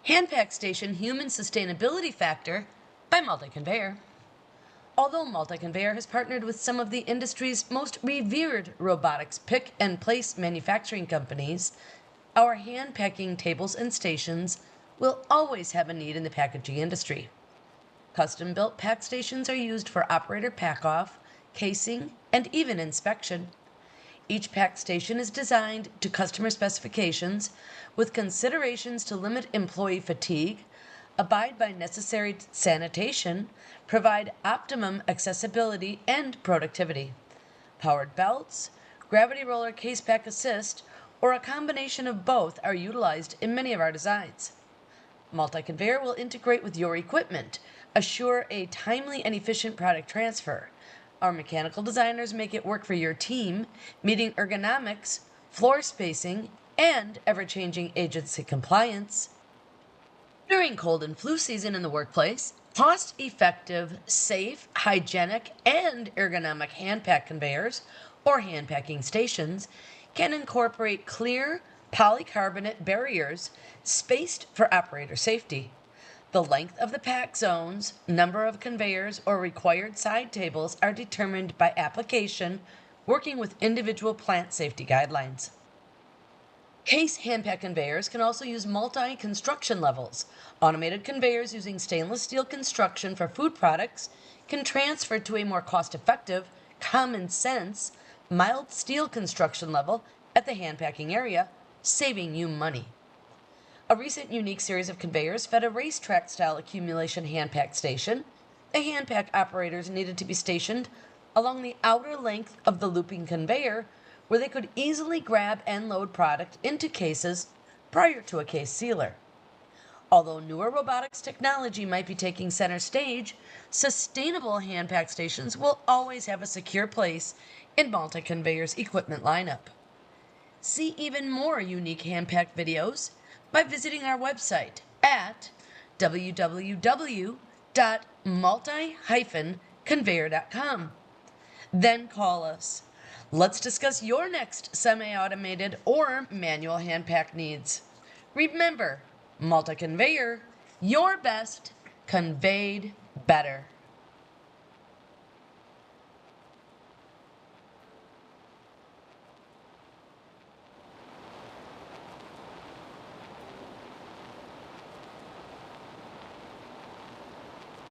Hand Pack Station Human Sustainability Factor by Multi-Conveyor. Although Multi-Conveyor has partnered with some of the industry's most revered robotics pick-and-place manufacturing companies, our hand packing tables and stations will always have a need in the packaging industry. Custom-built pack stations are used for operator pack-off, casing, and even inspection. Each pack station is designed to customer specifications with considerations to limit employee fatigue, abide by necessary sanitation, provide optimum accessibility and productivity. Powered belts, gravity roller case pack assist, or a combination of both are utilized in many of our designs. Multi-Conveyor will integrate with your equipment, assure a timely and efficient product transfer. Our mechanical designers make it work for your team, meeting ergonomics, floor spacing, and ever-changing agency compliance. During cold and flu season in the workplace, cost-effective, safe, hygienic, and ergonomic hand pack conveyors, or hand packing stations, can incorporate clear poly-carbonate barriers spaced for operator safety. The length of the pack zones, number of conveyors, or required side tables are determined by application, working with individual plant safety guidelines. Case hand pack conveyors can also use multi-construction levels. Automated conveyors using stainless steel construction for food products can transfer to a more cost-effective, common sense, mild steel construction level at the hand packing area, saving you money. A recent unique series of conveyors fed a racetrack-style accumulation hand pack station. The hand pack operators needed to be stationed along the outer length of the looping conveyor where they could easily grab and load product into cases prior to a case sealer. Although newer robotics technology might be taking center stage, sustainable hand pack stations will always have a secure place in Multi-Conveyor's equipment lineup. See even more unique hand pack videos by visiting our website at www.multi-conveyor.com. Then call us. Let's discuss your next semi-automated or manual hand pack needs. Remember, Multi-Conveyor, your best conveyed better.